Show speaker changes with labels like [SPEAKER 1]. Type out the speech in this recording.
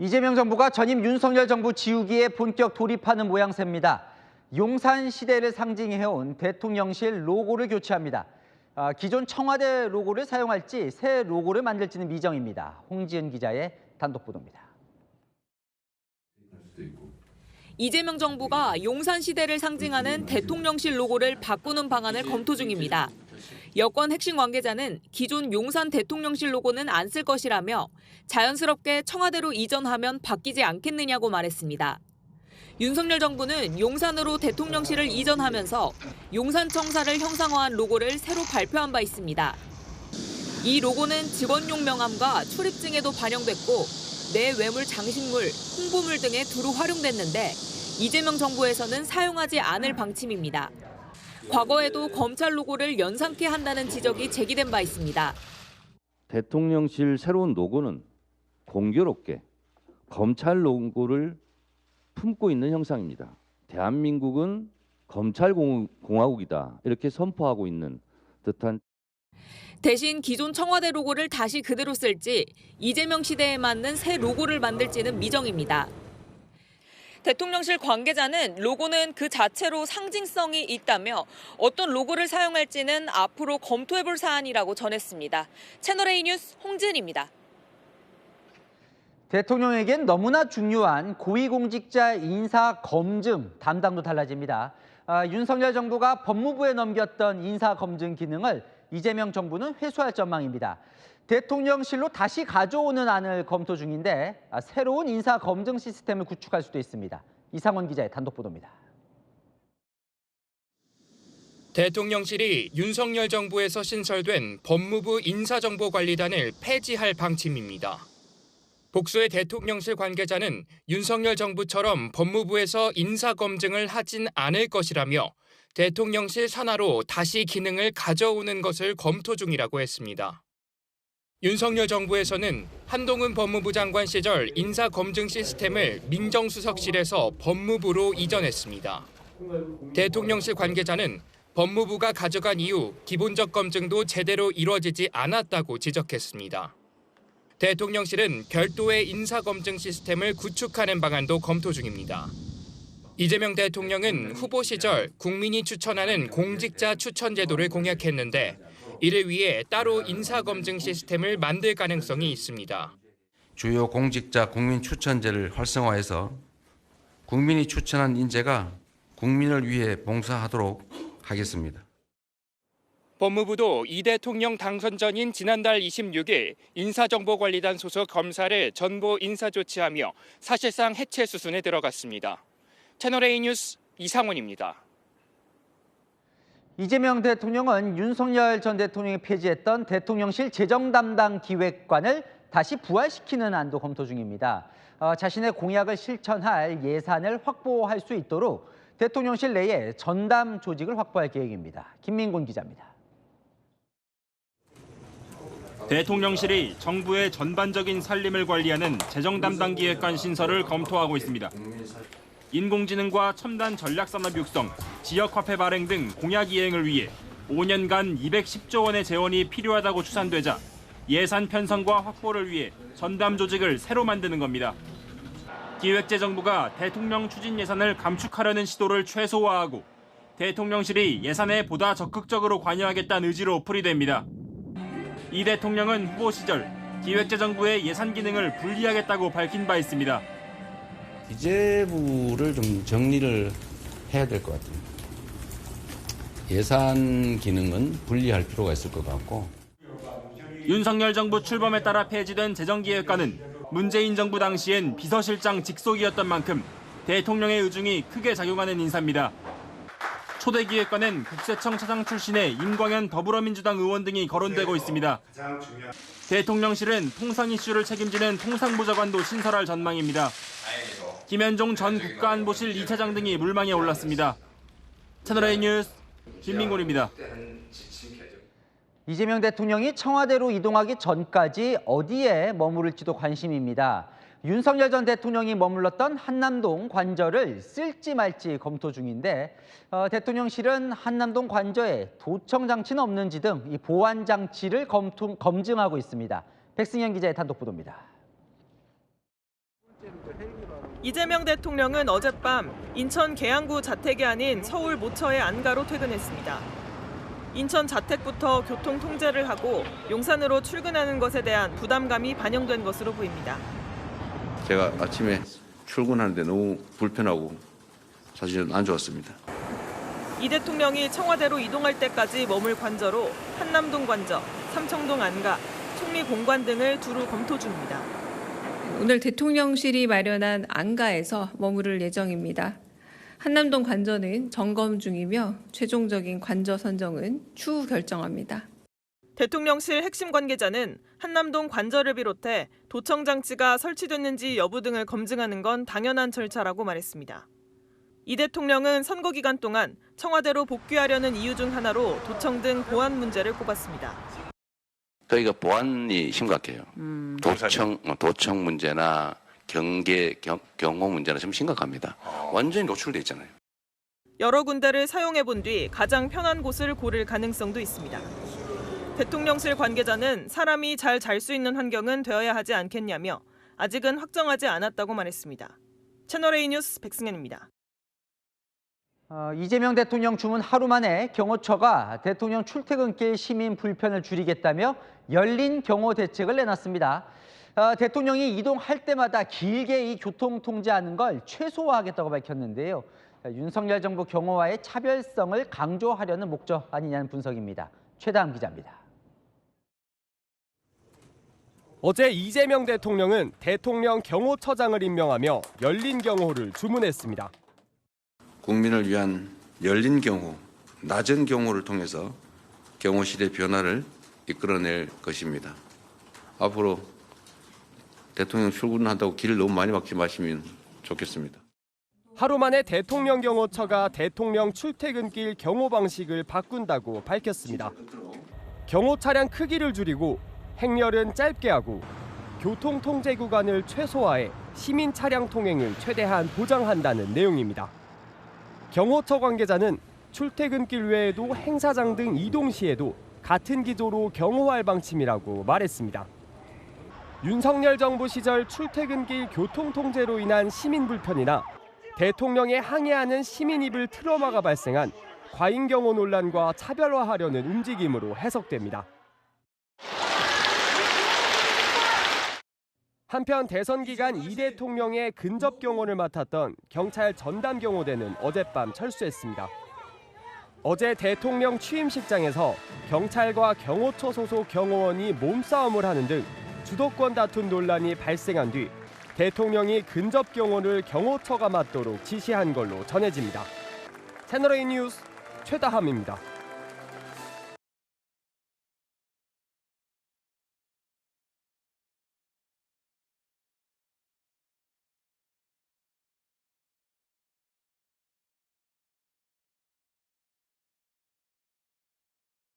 [SPEAKER 1] 이재명 정부가 전임 윤석열 정부 지우기에 본격 돌입하는 모양새입니다. 용산 시대를 상징해온 대통령실 로고를 교체합니다. 기존 청와대 로고를 사용할지 새 로고를 만들지는 미정입니다. 홍지은 기자의 단독 보도입니다.
[SPEAKER 2] 이재명 정부가 용산 시대를 상징하는 대통령실 로고를 바꾸는 방안을 검토 중입니다. 여권 핵심 관계자는 기존 용산 대통령실 로고는 안 쓸 것이라며 자연스럽게 청와대로 이전하면 바뀌지 않겠느냐고 말했습니다. 윤석열 정부는 용산으로 대통령실을 이전하면서 용산청사를 형상화한 로고를 새로 발표한 바 있습니다. 이 로고는 직원용 명함과 출입증에도 반영됐고 내외물 장식물, 홍보물 등에 두루 활용됐는데 이재명 정부에서는 사용하지 않을 방침입니다. 과거에도 검찰 로고를 연상케 한다는 지적이 제기된 바 있습니다.
[SPEAKER 3] 대통령실 새로운 로고는 공교롭게 검찰 로고를 품고 있는 형상입니다. 대한민국은 검찰공화국이다 이렇게 선포하고 있는 듯한.
[SPEAKER 2] 대신 기존 청와대 로고를 다시 그대로 쓸지 이재명 시대에 맞는 새 로고를 만들지는 미정입니다. 대통령실 관계자는 로고는 그 자체로 상징성이 있다며 어떤 로고를 사용할지는 앞으로 검토해볼 사안이라고 전했습니다. 채널A 뉴스 홍지은입니다.
[SPEAKER 1] 대통령에겐 너무나 중요한 고위공직자 인사 검증 담당도 달라집니다. 윤석열 정부가 법무부에 넘겼던 인사 검증 기능을 이재명 정부는 회수할 전망입니다. 대통령실로 다시 가져오는 안을 검토 중인데 새로운 인사 검증 시스템을 구축할 수도 있습니다. 이상원 기자의 단독 보도입니다.
[SPEAKER 4] 대통령실이 윤석열 정부에서 신설된 법무부 인사정보관리단을 폐지할 방침입니다. 복수의 대통령실 관계자는 윤석열 정부처럼 법무부에서 인사검증을 하진 않을 것이라며 대통령실 산하로 다시 기능을 가져오는 것을 검토 중이라고 했습니다. 윤석열 정부에서는 한동훈 법무부 장관 시절 인사검증 시스템을 민정수석실에서 법무부로 이전했습니다. 대통령실 관계자는 법무부가 가져간 이후 기본적 검증도 제대로 이루어지지 않았다고 지적했습니다. 대통령실은 별도의 인사검증 시스템을 구축하는 방안도 검토 중입니다. 이재명 대통령은 후보 시절 국민이 추천하는 공직자 추천 제도를 공약했는데 이를 위해 따로 인사검증 시스템을 만들 가능성이 있습니다.
[SPEAKER 5] 주요 공직자 국민 추천제를 활성화해서 국민이 추천한 인재가 국민을 위해 봉사하도록 하겠습니다.
[SPEAKER 4] 법무부도 이 대통령 당선 전인 지난달 26일 인사정보관리단 소속 검사를 전보 인사 조치하며 사실상 해체 수순에 들어갔습니다. 채널A 뉴스 이상원입니다.
[SPEAKER 1] 이재명 대통령은 윤석열 전 대통령이 폐지했던 대통령실 재정담당 기획관을 다시 부활시키는 안도 검토 중입니다. 자신의 공약을 실천할 예산을 확보할 수 있도록 대통령실 내에 전담 조직을 확보할 계획입니다. 김민곤 기자입니다.
[SPEAKER 6] 대통령실이 정부의 전반적인 살림을 관리하는 재정담당 기획관 신설을 검토하고 있습니다. 인공지능과 첨단 전략산업 육성, 지역화폐 발행 등 공약 이행을 위해 5년간 210조 원의 재원이 필요하다고 추산되자 예산 편성과 확보를 위해 전담 조직을 새로 만드는 겁니다. 기획재정부가 대통령 추진 예산을 감축하려는 시도를 최소화하고 대통령실이 예산에 보다 적극적으로 관여하겠다는 의지로 풀이됩니다. 이 대통령은 후보 시절 기획재정부의 예산 기능을 분리하겠다고 밝힌 바 있습니다.
[SPEAKER 5] 기재부를 좀 정리를 해야 될 것 같아요. 예산 기능은 분리할 필요가 있을 것 같고.
[SPEAKER 6] 윤석열 정부 출범에 따라 폐지된 재정기획관은 문재인 정부 당시엔 비서실장 직속이었던 만큼 대통령의 의중이 크게 작용하는 인사입니다. 초대 기획관은 국세청 차장 출신의 임광현 더불어민주당 의원 등이 거론되고 있습니다. 대통령실은 통상 이슈를 책임지는 통상부장관도 신설할 전망입니다. 김현종 전 국가안보실 2차장 등이 물망에 올랐습니다. 채널A 뉴스 김민곤입니다.
[SPEAKER 1] 이재명 대통령이 청와대로 이동하기 전까지 어디에 머무를지도 관심입니다. 윤석열 전 대통령이 머물렀던 한남동 관저를 쓸지 말지 검토 중인데 대통령실은 한남동 관저에 도청 장치는 없는지 등 이 보안 장치를 검증하고 있습니다. 백승현 기자의 단독 보도입니다.
[SPEAKER 7] 이재명 대통령은 어젯밤 인천 계양구 자택이 아닌 서울 모처의 안가로 퇴근했습니다. 인천 자택부터 교통 통제를 하고 용산으로 출근하는 것에 대한 부담감이 반영된 것으로 보입니다.
[SPEAKER 5] 제가 아침에 출근하는데 너무 불편하고 사실은 안 좋았습니다.
[SPEAKER 7] 이 대통령이 청와대로 이동할 때까지 머물 관저로 한남동 관저, 삼청동 안가, 총리 공관 등을 두루 검토 중입니다.
[SPEAKER 8] 오늘 대통령실이 마련한 안가에서 머무를 예정입니다. 한남동 관저는 점검 중이며 최종적인 관저 선정은 추후 결정합니다.
[SPEAKER 7] 대통령실 핵심 관계자는 한남동 관저를 비롯해 도청 장치가 설치됐는지 여부 등을 검증하는 건 당연한 절차라고 말했습니다. 이 대통령은 선거 기간 동안 청와대로 복귀하려는 이유 중 하나로 도청 등 보안 문제를 꼽았습니다.
[SPEAKER 9] 저희가 보안이 심각해요. 도청 문제나 경호 문제나 좀 심각합니다. 완전히 노출돼 있잖아요.
[SPEAKER 7] 여러 군데를 사용해 본 뒤 가장 편한 곳을 고를 가능성도 있습니다. 대통령실 관계자는 사람이 잘 잘 수 있는 환경은 되어야 하지 않겠냐며 아직은 확정하지 않았다고 말했습니다. 채널A 뉴스 백승현입니다.
[SPEAKER 1] 이재명 대통령 주문 하루 만에 경호처가 대통령 출퇴근길 시민 불편을 줄이겠다며 열린 경호 대책을 내놨습니다. 대통령이 이동할 때마다 길게 이 교통 통제하는 걸 최소화하겠다고 밝혔는데요. 윤석열 정부 경호와의 차별성을 강조하려는 목적 아니냐는 분석입니다. 최다음 기자입니다.
[SPEAKER 10] 어제 이재명 대통령은 대통령 경호처장을 임명하며 열린 경호를 주문했습니다.
[SPEAKER 5] 국민을 위한 열린 경호, 낮은 경호를 통해서 경호실의 변화를 이끌어낼 것입니다. 앞으로 대통령 출근한다고 길을 너무 많이 막지 마시면 좋겠습니다.
[SPEAKER 10] 하루 만에 대통령 경호처가 대통령 출퇴근길 경호 방식을 바꾼다고 밝혔습니다. 경호 차량 크기를 줄이고 행렬은 짧게 하고 교통 통제 구간을 최소화해 시민 차량 통행을 최대한 보장한다는 내용입니다. 경호처 관계자는 출퇴근길 외에도 행사장 등 이동 시에도 같은 기조로 경호할 방침이라고 말했습니다. 윤석열 정부 시절 출퇴근길 교통 통제로 인한 시민 불편이나 대통령에 항의하는 시민 입을 틀어막아 발생한 과잉 경호 논란과 차별화하려는 움직임으로 해석됩니다. 한편 대선 기간 이 대통령의 근접 경호를 맡았던 경찰 전담 경호대는 어젯밤 철수했습니다. 어제 대통령 취임식장에서 경찰과 경호처 소속 경호원이 몸싸움을 하는 등 주도권 다툼 논란이 발생한 뒤 대통령이 근접 경호를 경호처가 맡도록 지시한 걸로 전해집니다. 채널A 뉴스 최다함입니다.